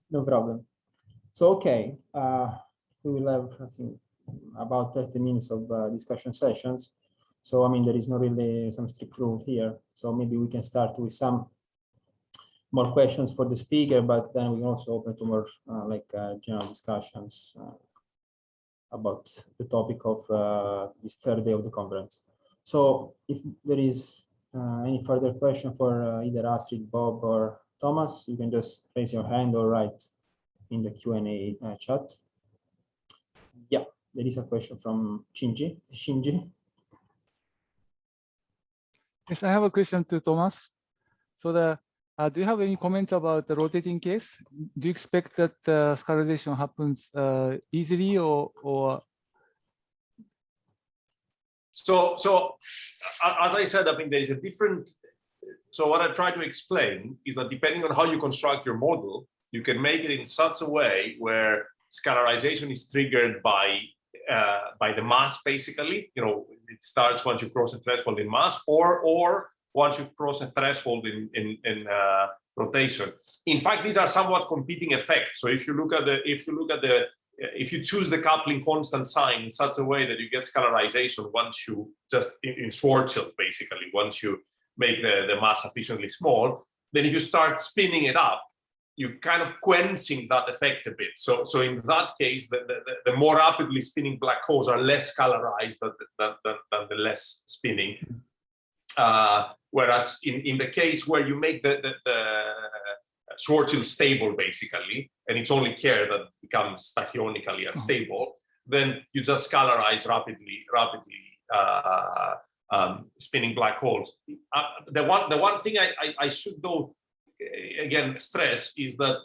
No problem. So, okay, we will have, I think, about 30 minutes of discussion sessions. So, I mean, there is not really some strict rule here. So maybe we can start with some more questions for the speaker, but then we can also open to more general discussions about the topic of this third day of the conference. So if there is any further question for either Astrid, Bob, or Thomas, you can just raise your hand or write in the Q&A chat. Yeah, there is a question from Shinji. Yes, I have a question to Thomas. So do you have any comments about the rotating case? Do you expect that scalarization happens easily or? So as I said, I mean, there is a different. So what I try to explain is that depending on how you construct your model, you can make it in such a way where scalarization is triggered by the mass, basically. You know, it starts once you cross a threshold in mass, or once you cross a threshold in rotation. In fact, these are somewhat competing effects. So if you choose the coupling constant sign in such a way that you get scalarization once you just in Schwarzschild, basically, once you make the mass sufficiently small, then if you start spinning it up, you're kind of quenching that effect a bit. So in that case, the more rapidly spinning black holes are less scalarized than the less spinning. Whereas in the case where you make the Schwarzschild stable, basically, and it's only Kerr that becomes tachyonically unstable, then you just scalarize rapidly spinning black holes. The one thing I should though again stress is that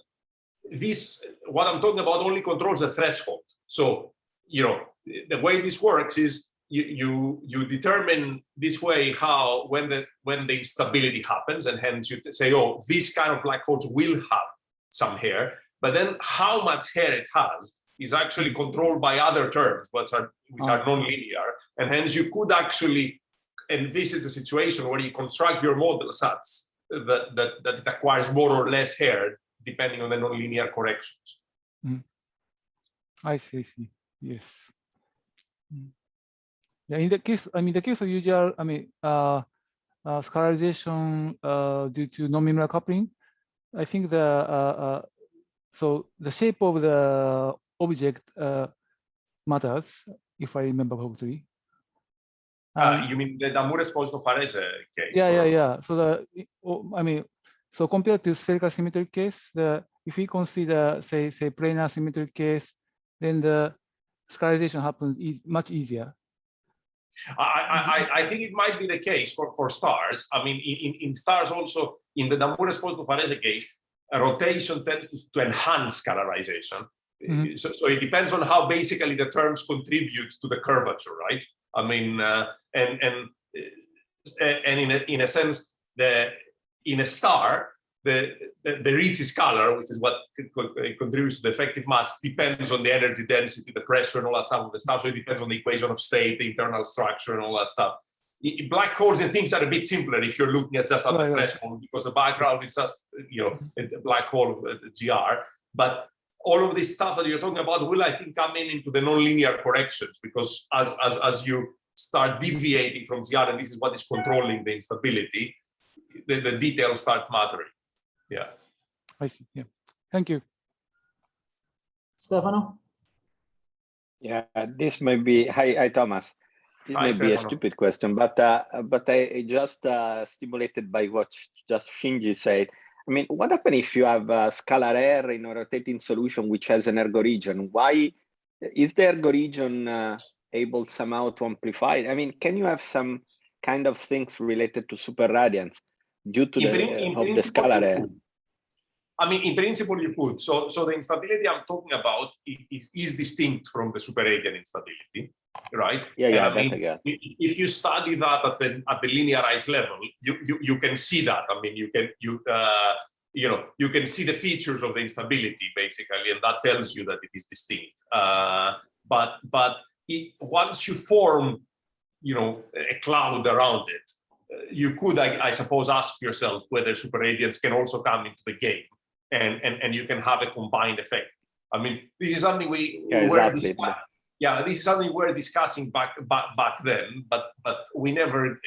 what I'm talking about only controls the threshold. So you know the way this works is you determine this way how when the instability happens, and hence you say, oh, this kind of black holes will have some hair, but then how much hair it has is actually controlled by other terms which are non-linear, and hence you could actually envisage a situation where you construct your model such that it acquires more or less hair depending on the non-linear corrections. I see. Yes. Yeah, in the case of usual, scalarization due to non-linear coupling, I think so the shape of the object matters, if I remember correctly. You mean the Damour-Esposito-Farese case? Yeah. So so compared to spherical symmetric case, if we consider say planar symmetric case, then the scalarization happens much easier. I think it might be the case for stars. I mean, in stars also, in the Damour-Esposito-Farese case, a rotation tends to enhance scalarization. So it depends on how basically the terms contribute to the curvature, right? I mean, and in a sense, in a star, the Ricci scalar, which is what contributes to the effective mass, depends on the energy density, the pressure, and all that stuff of the star. So it depends on the equation of state, the internal structure, and all that stuff. Black holes and things are a bit simpler if you're looking at just at the threshold, because the background is just a black hole GR. But all of this stuff that you're talking about will, I think, come into the nonlinear corrections, because as you start deviating from GR, and this is what is controlling the instability, the details start mattering. Yeah. I see. Yeah. Thank you. Stefano? Yeah, this might be, hi Thomas. This may be a stupid question, but I just stimulated by what just Shinji said. I mean, what happens if you have a scalar air in a rotating solution which has an ergo region? Why is the ergo region able somehow to amplify? I mean, can you have some kind of things related to superradiance due to the scalar air? I mean, in principle, you could. So the instability I'm talking about is distinct from the superradian instability, right? Yeah, I mean, if you study that at the linearized level, you can see that. I mean, you can see the features of the instability basically, and that tells you that it is distinct. But once you form, a cloud around it, you could, I suppose, ask yourself whether superradiance can also come into the game. and you can have a combined effect. I mean, this is something this is something we're discussing back then, but we never,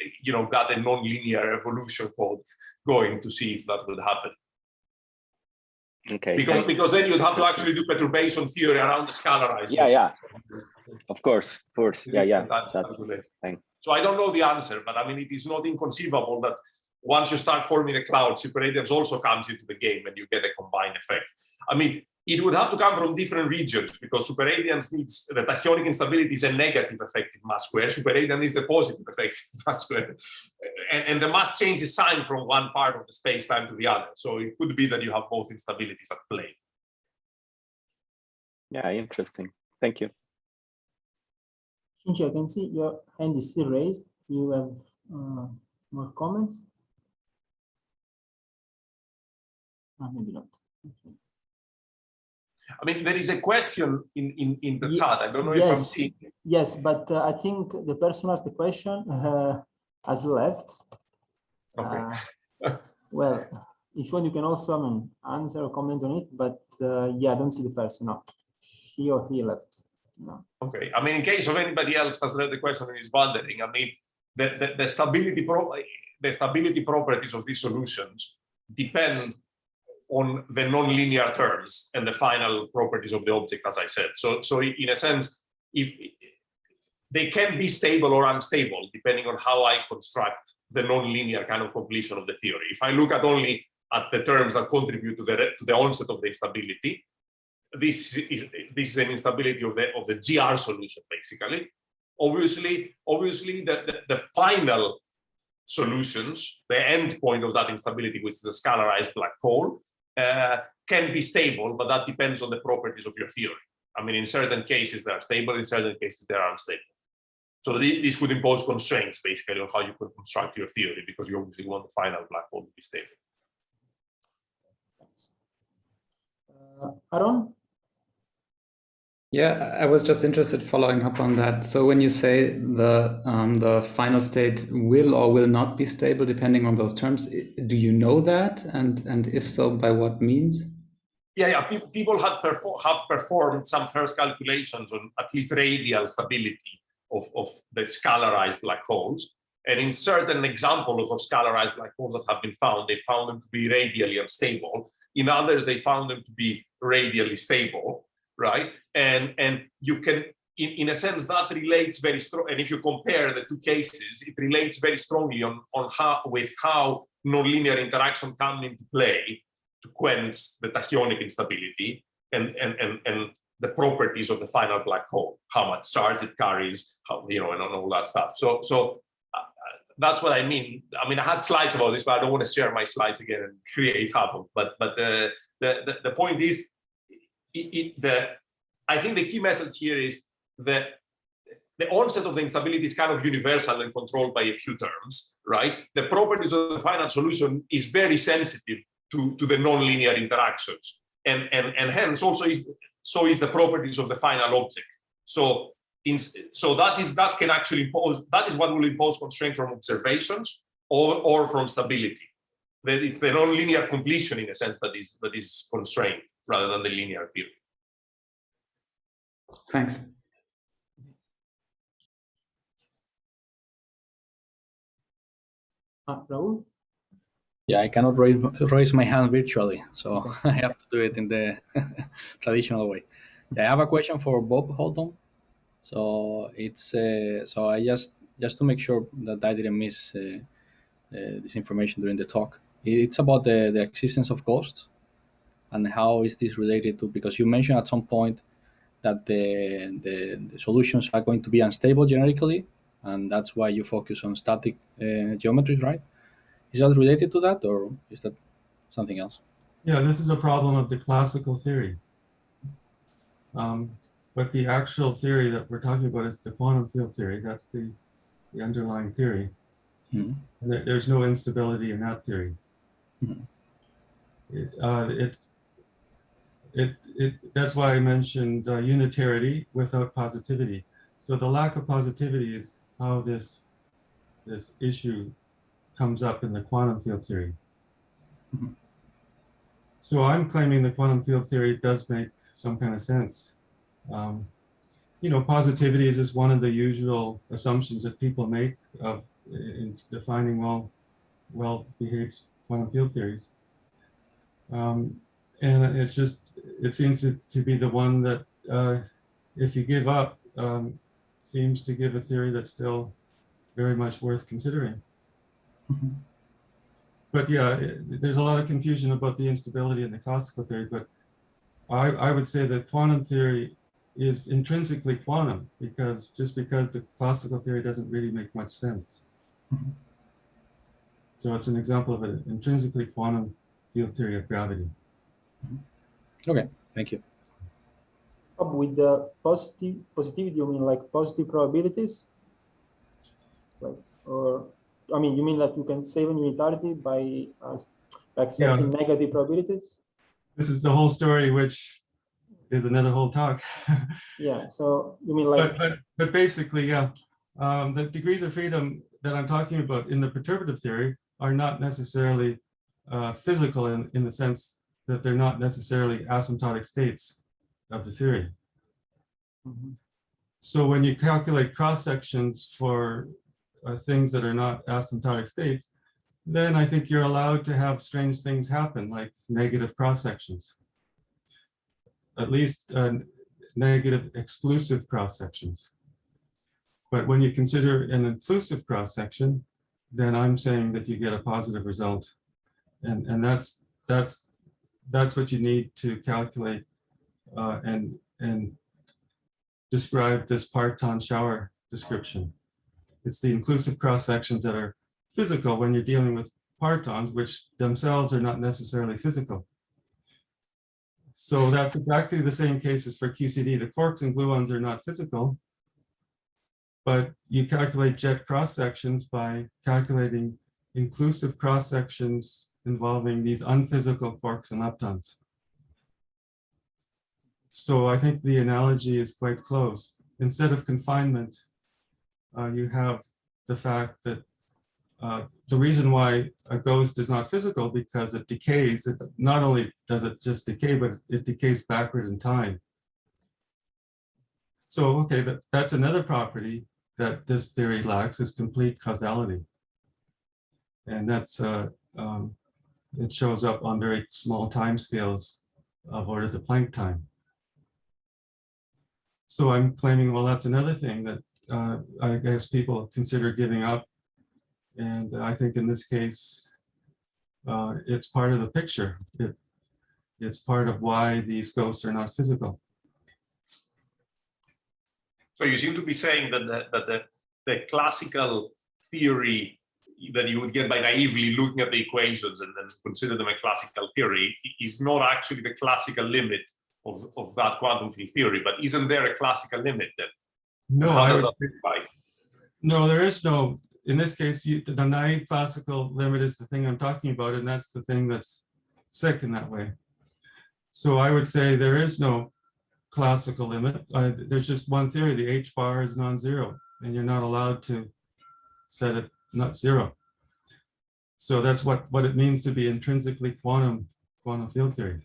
got a non-linear evolution code going to see if that would happen. Okay. Because then you'd have to actually do perturbation theory around the scalarized. Yeah. Of course. Yeah. So I don't know the answer, but I mean, it is not inconceivable that once you start forming a cloud, superradiance also comes into the game and you get a combined effect. I mean, it would have to come from different regions because superradiance needs, the tachyonic instability is a negative effective mass square. Superradiance is the positive effective mass square. And the mass changes sign from one part of the space-time to the other. So it could be that you have both instabilities at play. Yeah, interesting. Thank you. Shinji, I can see your hand is still raised. You have more comments? Maybe not. Okay. I mean, there is a question in the chat. I don't know if I'm seeing it. Yes, but I think the person who asked the question has left. Okay. Well, if you can also answer or comment on it, but yeah, I don't see the person. No, she or he left. No. Okay. I mean, in case of anybody else has read the question and is wondering, I mean, the stability properties of these solutions depend on the nonlinear terms and the final properties of the object, as I said. So in a sense, if they can be stable or unstable, depending on how I construct the nonlinear kind of completion of the theory. If I look only at the terms that contribute to the onset of the instability, this is an instability of the GR solution, basically. Obviously, the final solutions, the end point of that instability, which is the scalarized black hole, can be stable, but that depends on the properties of your theory. I mean, in certain cases they are stable, in certain cases they are unstable. So this would impose constraints basically on how you could construct your theory, because you obviously want the final black hole to be stable. Aaron? Yeah, I was just interested following up on that. So when you say the final state will or will not be stable depending on those terms, do you know that? And if so, by what means? Yeah. People have performed some first calculations on at least radial stability of the scalarized black holes. And in certain examples of scalarized black holes that have been found, they found them to be radially unstable. In others, they found them to be radially stable. Right, and you can, in a sense, that relates very strong. And if you compare the two cases, it relates very strongly on how nonlinear interaction come into play to quench the tachyonic instability and the properties of the final black hole, how much charge it carries, and all that stuff. So that's what I mean. I mean, I had slides about this, but I don't want to share my slides again and create havoc. But the point is, I think the key message here is that the onset of the instability is kind of universal and controlled by a few terms, right? The properties of the final solution is very sensitive to the nonlinear interactions, and hence also so is the properties of the final object. So that can actually impose, that is what will impose constraint from observations or from stability. That it's the nonlinear completion in a sense that is constrained, rather than the linear theory. Thanks. Raul? Yeah, I cannot raise my hand virtually, so I have to do it in the traditional way. I have a question for Bob Holdom. So it's so I just to make sure that I didn't miss this information during the talk. It's about the existence of ghosts. And how is this related to, because you mentioned at some point that the solutions are going to be unstable generically, and that's why you focus on static geometries, right? Is that related to that, or is that something else? Yeah, this is a problem of the classical theory. But the actual theory that we're talking about is the quantum field theory. That's the underlying theory. Mm-hmm. And there's no instability in that theory. Mm-hmm. That's why I mentioned unitarity without positivity. So the lack of positivity is how this issue comes up in the quantum field theory. Mm-hmm. So I'm claiming the quantum field theory does make some kind of sense. You know, positivity is just one of the usual assumptions that people make of in defining well-behaved quantum field theories. And it seems to be the one that if you give up, seems to give a theory that's still very much worth considering. Mhm. But yeah, there's a lot of confusion about the instability in the classical theory, but I would say that quantum theory is intrinsically quantum because the classical theory doesn't really make much sense. Mhm. So it's an example of an intrinsically quantum field theory of gravity. Okay, thank you. With the positivity, you mean like positive probabilities? Like, or, I mean, you mean that you can save an unitarity by accepting negative probabilities? This is the whole story, which is another whole talk. Yeah, so you mean like... But basically, yeah, the degrees of freedom that I'm talking about in the perturbative theory are not necessarily physical in the sense that they're not necessarily asymptotic states of the theory. Mhm. So when you calculate cross sections for things that are not asymptotic states, then I think you're allowed to have strange things happen, like negative cross sections, at least negative exclusive cross sections. But when you consider an inclusive cross section, then I'm saying that you get a positive result, and that's what you need to calculate and describe this parton shower description. It's the inclusive cross sections that are physical when you're dealing with partons, which themselves are not necessarily physical. So that's exactly the same case as for QCD. The quarks and gluons are not physical, but you calculate jet cross sections by calculating inclusive cross sections involving these unphysical quarks and leptons. So I think the analogy is quite close. Instead of confinement, you have the fact that the reason why a ghost is not physical because it decays. Not only does it just decay, but it decays backward in time. So, okay, that's another property that this theory lacks is complete causality. And that's, it shows up on very small time scales of order the Planck time. So I'm claiming, well, that's another thing that I guess people consider giving up. And I think in this case, it's part of the picture. It's part of why these ghosts are not physical. So you seem to be saying that the classical theory that you would get by naively looking at the equations and then consider them a classical theory is not actually the classical limit of that quantum field theory, but isn't there a classical limit then? No, no, there is no. In this case, the naive classical limit is the thing I'm talking about, and that's the thing that's sick in that way. So I would say there is no classical limit. There's just one theory, the H bar is non-zero, and you're not allowed to set it not zero. So that's what it means to be intrinsically quantum field theory.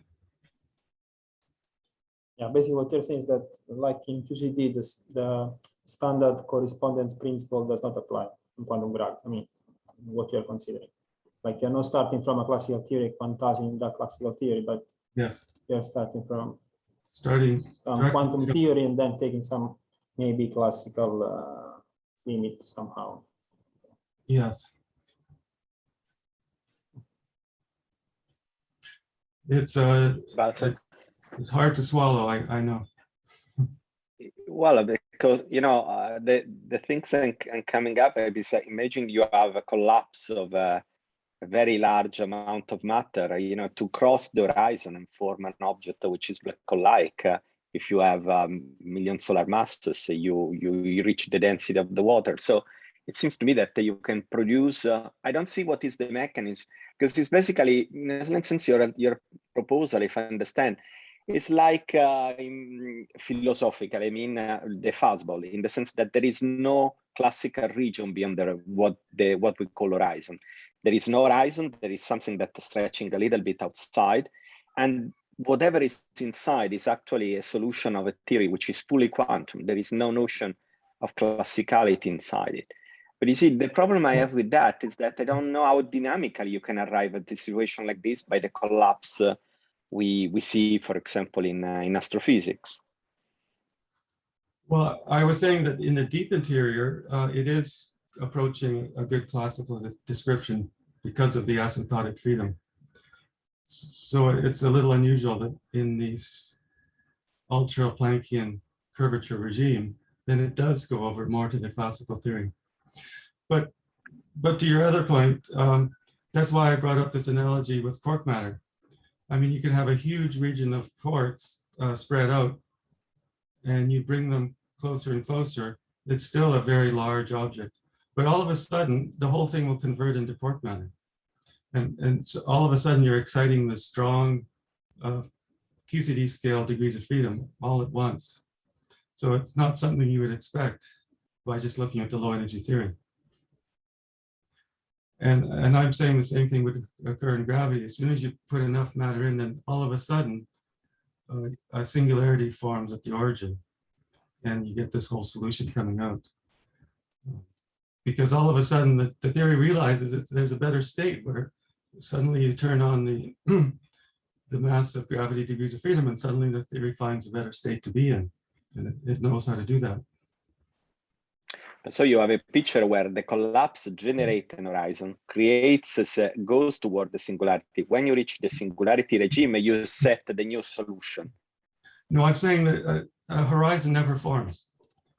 Yeah, basically what you're saying is that like in QCD, the standard correspondence principle does not apply in quantum gravity. I mean, what you're considering. Like you're not starting from a classical theory, quantizing that classical theory, but yes, you're starting from quantum from, theory and then taking some maybe classical limit somehow. yes. It's hard to swallow, I know. Well, because the things coming up, imagine you have a collapse of a very large amount of matter, to cross the horizon and form an object which is black hole-like. If you have million solar masses, you reach the density of the water. So it seems to me that you can produce. I don't see what is the mechanism, because it's basically, in a sense, your proposal, if I understand, it's like philosophical. I mean, the fuzzball, in the sense that there is no classical region beyond what we call horizon. There is no horizon. There is something that's stretching a little bit outside, And whatever is inside is actually a solution of a theory which is fully quantum. There is no notion of classicality inside it. But you see, the problem I have with that is that I don't know how dynamically you can arrive at a situation like this by the collapse we see, for example, in astrophysics. Well, I was saying that in the deep interior, it is approaching a good classical description because of the asymptotic freedom. So it's a little unusual that in these ultra-Planckian curvature regime, then it does go over more to the classical theory. But to your other point, that's why I brought up this analogy with quark matter. I mean, you can have a huge region of quarks spread out, and you bring them closer and closer. It's still a very large object, but all of a sudden, the whole thing will convert into quark matter. And so all of a sudden, you're exciting the strong QCD scale degrees of freedom all at once. So it's not something you would expect by just looking at the low energy theory. And I'm saying the same thing would occur in gravity. As soon as you put enough matter in, then all of a sudden, a singularity forms at the origin, and you get this whole solution coming out. Because all of a sudden, the theory realizes that there's a better state where suddenly you turn on the mass of gravity degrees of freedom, and suddenly the theory finds a better state to be in, and it knows how to do that. So you have a picture where the collapse generates an horizon, goes toward the singularity. When you reach the singularity regime, you set the new solution. No, I'm saying that a horizon never forms.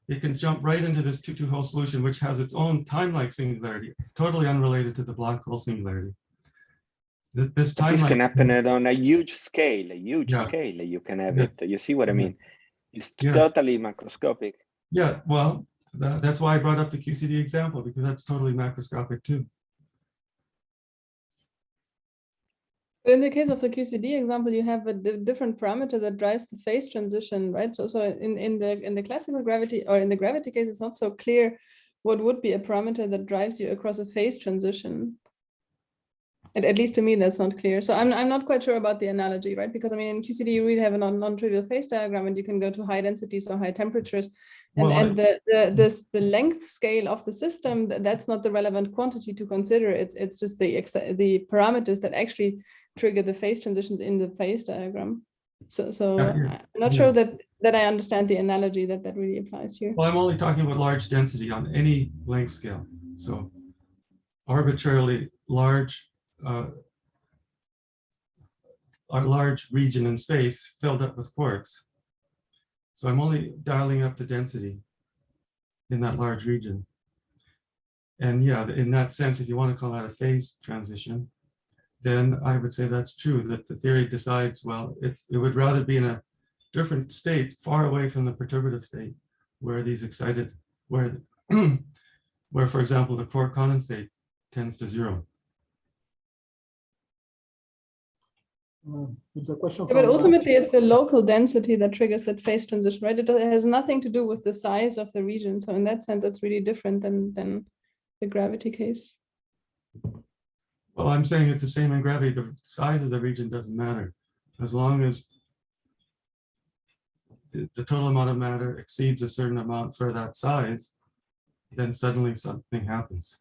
It can jump right into this 2-2 hole solution, which has its own time-like singularity, totally unrelated to the black hole singularity. This can happen on a huge scale, scale. You can have it. You see what I mean? It's totally macroscopic. Yeah, well, that's why I brought up the QCD example, because that's totally macroscopic too. In the case of the QCD example, you have a different parameter that drives the phase transition, right? So in the classical gravity, or in the gravity case, it's not so clear what would be a parameter that drives you across a phase transition. At least to me, that's not clear. So I'm not quite sure about the analogy, right? Because I mean, in QCD, you really have a non-trivial phase diagram, and you can go to high densities or high temperatures. And the length scale of the system, that's not the relevant quantity to consider. It's just the parameters that actually trigger the phase transitions in the phase diagram. So I'm not sure that I understand the analogy that really applies here. Well, I'm only talking about large density on any length scale. So arbitrarily large, a large region in space filled up with quarks. So I'm only dialing up the density in that large region. And yeah, in that sense, if you want to call that a phase transition, then I would say that's true, that the theory decides, well, it would rather be in a different state, far away from the perturbative state, where these excited, where, for example, the quark condensate tends to 0. It's a question but ultimately, it's the local density that triggers that phase transition, right? It has nothing to do with the size of the region. So in that sense, it's really different than the gravity case. Well, I'm saying it's the same in gravity. The size of the region doesn't matter. As long as the total amount of matter exceeds a certain amount for that size, then suddenly something happens.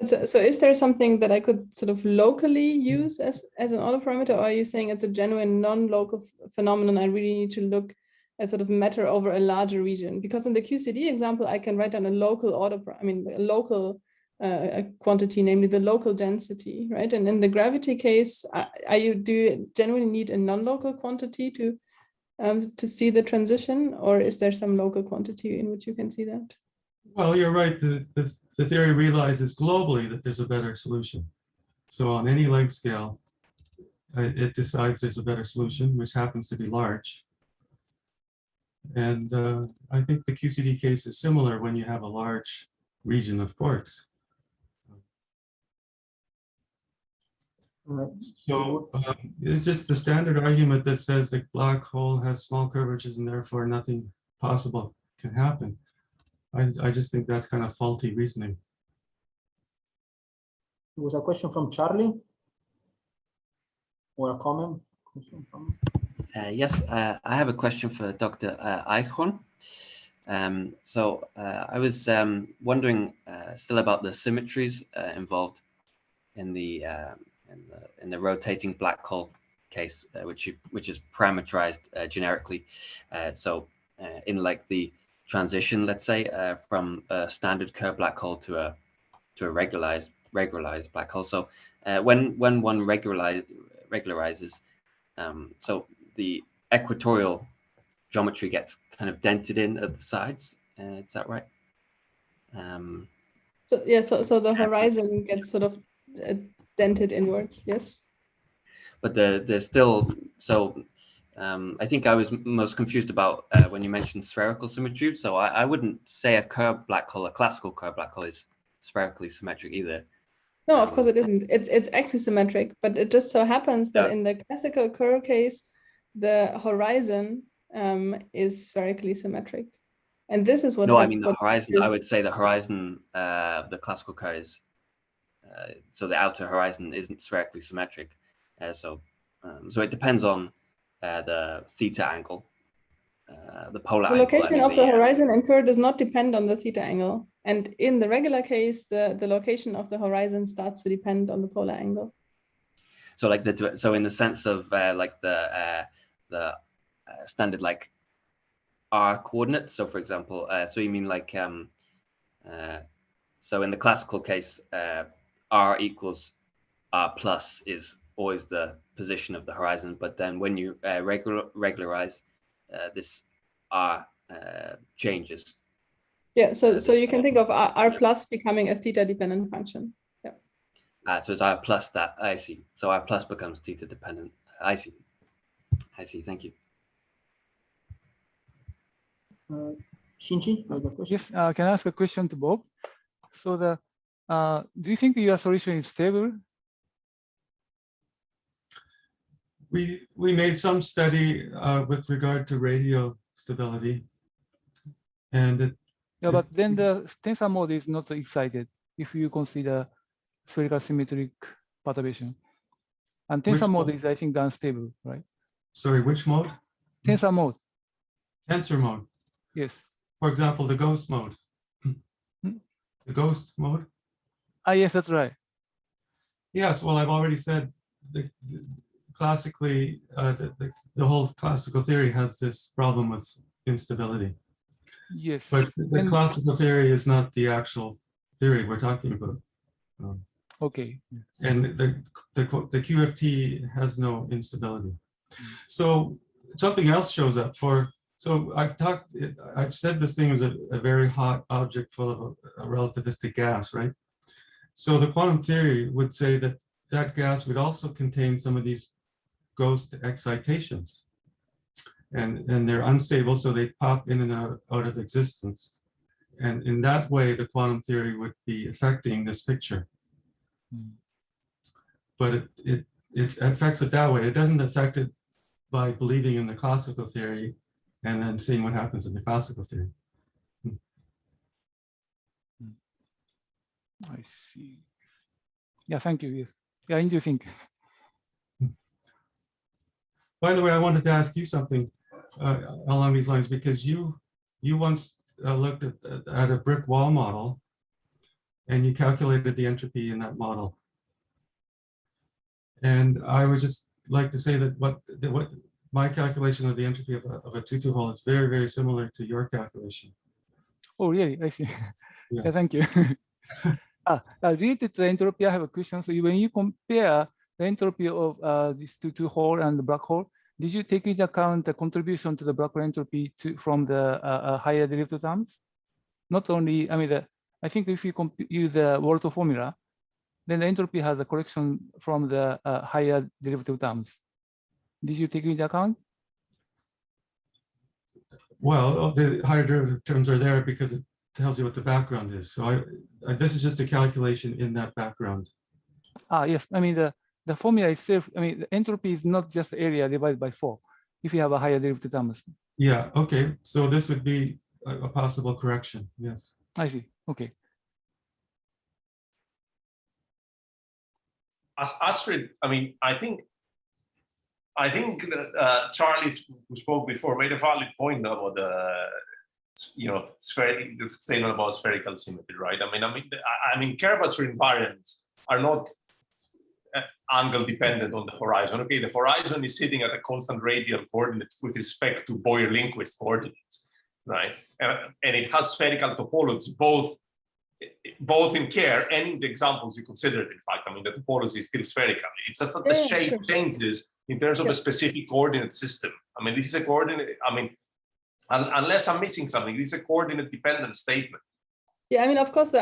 So is there something that I could sort of locally use as an autoparameter, or are you saying it's a genuine non-local phenomenon? I really need to look at sort of matter over a larger region, because in the QCD example, I can write down a local a local quantity, namely the local density, right? And in the gravity case, do you generally need a non-local quantity to see the transition, or is there some local quantity in which you can see that? Well, you're right. The theory realizes globally that there's a better solution. So on any length scale, it decides there's a better solution, which happens to be large. And I think the QCD case is similar when you have a large region of quarks. So it's just the standard argument that says the black hole has small curvatures and therefore nothing possible can happen. I just think that's kind of faulty reasoning. There was a question from Charlie, or a comment. Yes, I have a question for Dr. Eichhorn. I was wondering still about the symmetries involved in the rotating black hole case, which is parameterized generically. In like the transition, let's say, from a standard Kerr black hole to a regularized black hole. So when one regularizes, so the equatorial geometry gets kind of dented in at the sides. Is that right? So yeah, so the horizon gets sort of dented inwards. Yes. But there's still I think I was most confused about when you mentioned spherical symmetry. So I wouldn't say a Kerr black hole, a classical Kerr black hole, is spherically symmetric either. No, of course it isn't. It's axisymmetric, but it just so happens that in the classical Kerr case, the horizon is spherically symmetric, and this is what. No, I mean the horizon. I would say the horizon of the classical Kerr is so the outer horizon isn't spherically symmetric. So it depends on the theta angle, the polar angle. The location of the horizon in Kerr does not depend on the theta angle. And in the regular case, the location of the horizon starts to depend on the polar angle. So like so in the sense of like the standard like r coordinate. So for example, so you mean like so in the classical case, r equals r plus is always the position of the horizon, but then when you regularize, this r changes. Yeah, so you can think of r plus becoming a theta dependent function. Yeah. So it's r plus that, I see. So r plus becomes theta dependent. I see. Thank you. Shinji, yes, can I ask a question to Bob? So do you think your solution is stable? We made some study with regard to radial stability, and but then the tensor mode is not excited if you consider spherical symmetric perturbation, and tensor mode is, I think, unstable, right? Sorry, which mode? Tensor mode. Tensor mode. Yes. For example, the ghost mode. The ghost mode. Yes, that's right. Yes. Well, I've already said classically, the whole classical theory has this problem with instability. Yes. But the classical theory is not the actual theory we're talking about. Okay. And the QFT has no instability. So something else shows up so I've said this thing is a very hot object full of a relativistic gas, right? So the quantum theory would say that that gas would also contain some of these ghost excitations. And they're unstable, so they pop in and out of existence. And in that way, the quantum theory would be affecting this picture. But it affects it that way. It doesn't affect it by believing in the classical theory and then seeing what happens in the classical theory. I see. Yeah, thank you. Yes. Yeah, interesting. By the way, I wanted to ask you something along these lines, because you once looked at a brick wall model and you calculated the entropy in that model. And I would just like to say that what my calculation of the entropy of a 2-2 hole is very, very similar to your calculation. Oh, really? I see. Yeah, thank you. Related to the entropy, I have a question. So when you compare the entropy of this 2-2 hole and the black hole, did you take into account the contribution to the black hole entropy from the higher derivative terms? Not only, I mean, I think if you use the Walther formula, then the entropy has a correction from the higher derivative terms. Did you take into account? Well, the higher derivative terms are there because it tells you what the background is. So this is just a calculation in that background. Yes. I mean, the formula itself, I mean, the entropy is not just area divided by 4 if you have a higher derivative terms. Yeah, okay. So this would be a possible correction. Yes. I see. Okay. As Astrid, I mean, I think I think that Charlie, who spoke before, made a valid point about the, statement about spherical symmetry, right? I mean, curvature invariants are not angle dependent on the horizon. Okay, the horizon is sitting at a constant radial coordinate with respect to Boyer-Lindquist coordinates, right? And it has spherical topology, both in Kerr and in the examples you considered. In fact, I mean, the topology is still spherical. It's just that the shape changes in terms of a specific coordinate system. I mean, this is a coordinate, I mean, unless I'm missing something, this is a coordinate dependent statement. Yeah, I mean, of course, the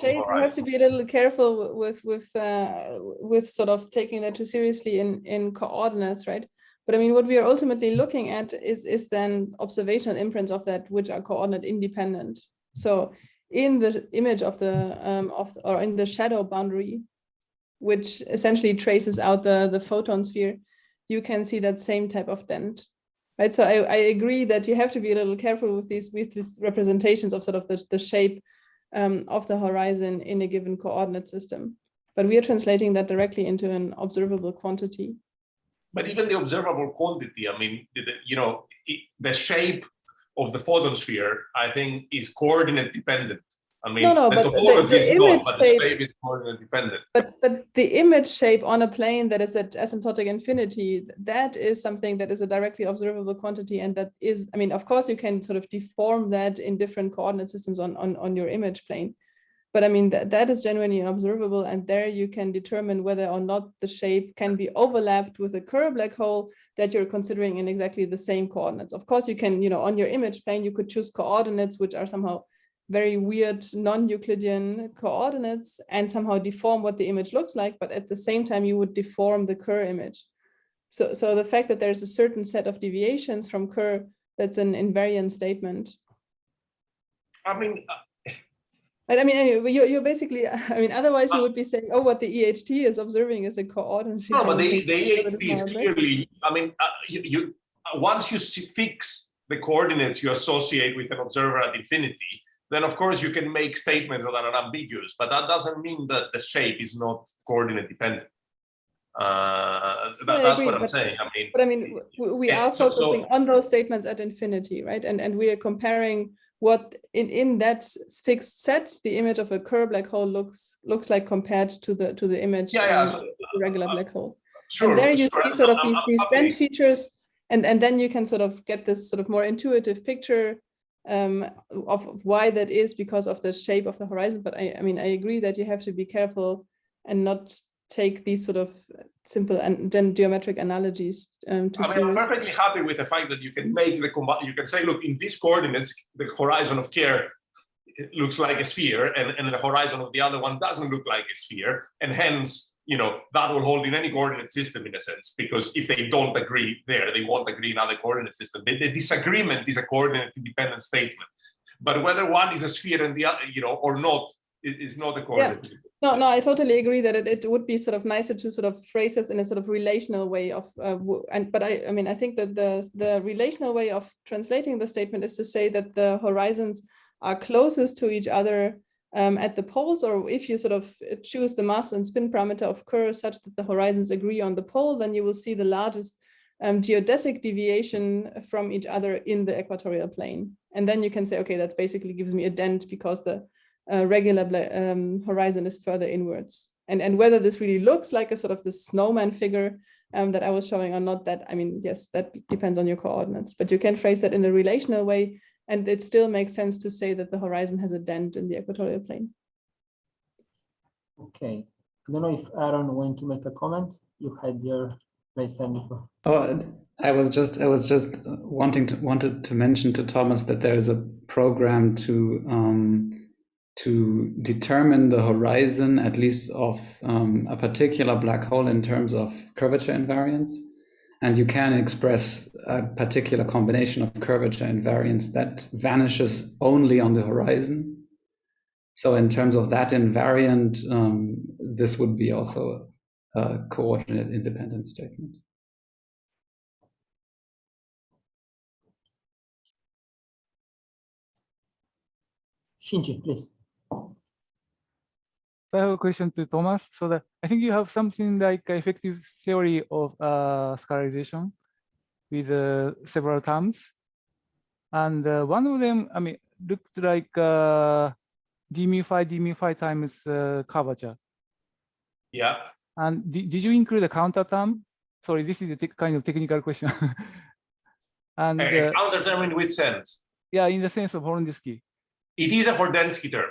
shape, you have to be a little careful with sort of taking that too seriously in coordinates, right? But I mean, what we are ultimately looking at is then observational imprints of that, which are coordinate independent. So in the image of or in the shadow boundary, which essentially traces out the photon sphere, you can see that same type of dent. Right, so I agree that you have to be a little careful with these representations of sort of the shape of the horizon in a given coordinate system. But we are translating that directly into an observable quantity. But even the observable quantity, I mean, the shape of the photon sphere, I think, is coordinate dependent. I mean, the topology is not, but the shape is coordinate dependent. But the image shape on a plane that is at asymptotic infinity, that is something that is a directly observable quantity. And that is, I mean, of course, you can sort of deform that in different coordinate systems on your image plane. But I mean, that is genuinely observable. And there you can determine whether or not the shape can be overlapped with a Kerr black hole that you're considering in exactly the same coordinates. Of course, you can, on your image plane, you could choose coordinates which are somehow very weird non-Euclidean coordinates and somehow deform what the image looks like, but at the same time you would deform the Kerr image. So the fact that there's a certain set of deviations from Kerr, that's an invariant statement. I mean, you're basically, I mean, otherwise you would be saying, oh, what the EHT is observing is a coordinate. No, but the EHT is clearly, I mean, once you fix the coordinates you associate with an observer at infinity, then of course you can make statements that are ambiguous, but that doesn't mean that the shape is not coordinate dependent. That's what I'm saying. I mean, we are focusing on those statements at infinity, right? And we are comparing what in that fixed set the image of a Kerr black hole looks like compared to the image of a regular black hole. Sure, and there you see sort of these bent features, and then you can sort of get this sort of more intuitive picture of why that is because of the shape of the horizon. But I mean, I agree that you have to be careful and not take these sort of simple and then geometric analogies I'm perfectly happy with the fact that you can make you can say, look, in these coordinates, the horizon of Kerr looks like a sphere, and the horizon of the other one doesn't look like a sphere, and hence, that will hold in any coordinate system in a sense, because if they don't agree there, they won't agree in other coordinate system. The disagreement is a coordinate independent statement, but whether one is a sphere and the other, or not, is not a coordinate. Yeah. No, I totally agree that it would be sort of nicer to sort of phrase this in a sort of relational way of, but I mean, I think that the relational way of translating the statement is to say that the horizons are closest to each other at the poles, or if you sort of choose the mass and spin parameter of Kerr such that the horizons agree on the pole, then you will see the largest geodesic deviation from each other in the equatorial plane. And then you can say, okay, that basically gives me a dent because the regular horizon is further inwards. And whether this really looks like a sort of this snowman figure that I was showing or not, that, I mean, yes, that depends on your coordinates, but you can phrase that in a relational way, and it still makes sense to say that the horizon has a dent in the equatorial plane. Okay, I don't know if Aaron wanted to make a comment. You had your raised hand before. Oh, I was just wanted to mention to Thomas that there is a program to determine the horizon, at least of a particular black hole, in terms of curvature invariance. And you can express a particular combination of curvature invariance that vanishes only on the horizon. So in terms of that invariant, this would be also a coordinate independent statement. Shinji, please. So I have a question to Thomas. So that I think you have something like effective theory of scalarization with several terms. And one of them, I mean, looked like d mu phi times curvature. Yeah. And did you include a counter term? Sorry, this is a kind of technical question. And A counter term in which sense? yeah, in the sense of Horndinsky. It is a Hordensky term.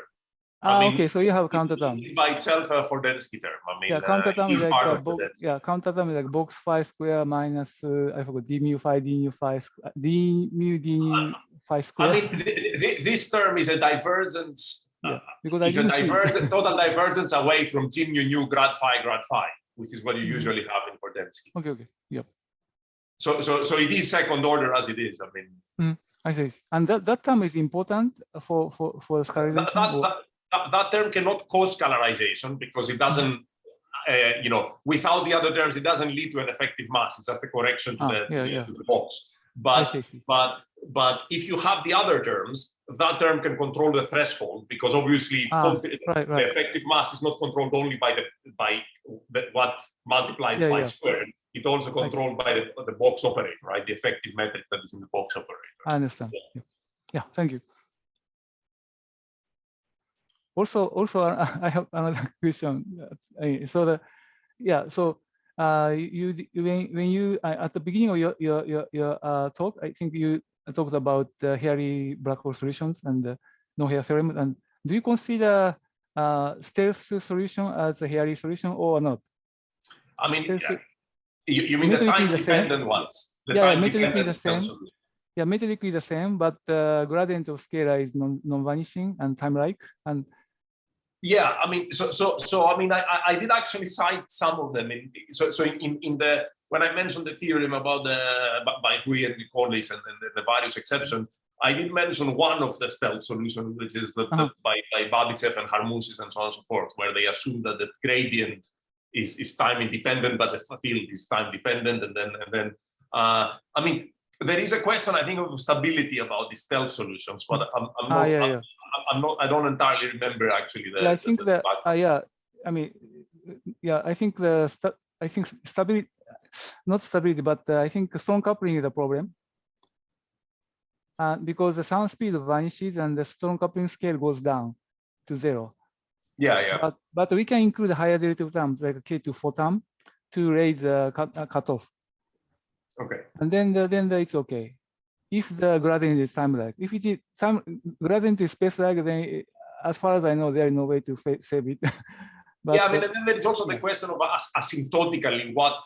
Ah, I mean, okay, so you have a counter term. It is by itself a Hordensky term. I mean, Yeah, counter term is like counter term is like box phi square minus I forgot d mu phi d mu phi square. I mean, this term is a divergence. Yeah, because it's a total divergence away from G mu grad phi, which is what you usually have in Hordensky. Okay, okay, yep. So it is second order as it is. I mean, I see. And that term is important for scalarization. That term cannot cause scalarization because it doesn't, you know, without the other terms, it doesn't lead to an effective mass. It's just a correction to the box. But if you have the other terms, that term can control the threshold because obviously the effective mass is not controlled only by what multiplies phi squared. It's also controlled by the box operator, right? The effective metric that is in the box operator. I understand. Yeah, thank you. Also, I have another question. So when you at the beginning of your talk, I think you talked about hairy black hole solutions and no hair theorem. And do you consider stealth solution as a hairy solution or not? I mean, you mean the time-dependent ones? Metrically the same. Yeah, metrically the same, but the gradient of scalar is non-vanishing and time-like. And yeah, I mean, so I mean, I did actually cite some of them. When I mentioned the theorem about by Hui and Nicolis and the various exceptions, I did mention one of the stealth solutions, which is by Babitsev and Harmousis and so on and so forth, where they assume that the gradient is time independent, but the field is time dependent, and then I mean, there is a question I think of stability about the stealth solutions, but I don't entirely remember actually. I think stability, not stability, but I think strong coupling is a problem. Because the sound speed vanishes and the strong coupling scale goes down to 0. Yeah. But we can include higher derivative terms like K24 term to raise the cutoff. Okay. And then it's okay. If the gradient is time-like, if it is gradient is space-like, then as far as I know, there is no way to save it. But, yeah, I mean, and then there is also the question of asymptotically what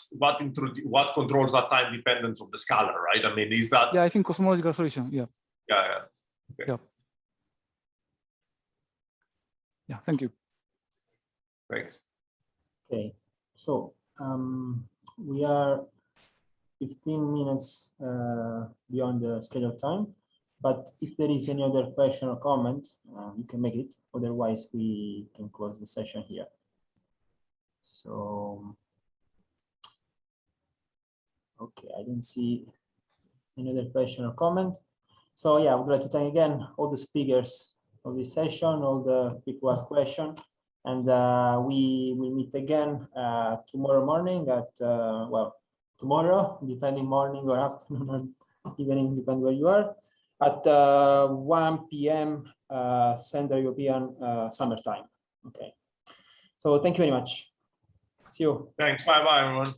controls that time dependence of the scalar, right? I mean, is that? Yeah, I think cosmological solution. Yeah. Yeah. Okay. Yeah. Thank you. Thanks. Okay, so we are 15 minutes beyond the scheduled time, but if there is any other question or comment, you can make it. Otherwise, we can close the session here. So, okay, I didn't see any other question or comment. So yeah, I would like to thank again all the speakers of this session, all the people who asked questions. And we will meet again tomorrow morning at, well, tomorrow, depending morning or afternoon or evening, depending where you are, at 1 p.m. Central European summertime. Okay. So thank you very much. See you. Thanks. Bye-bye, everyone.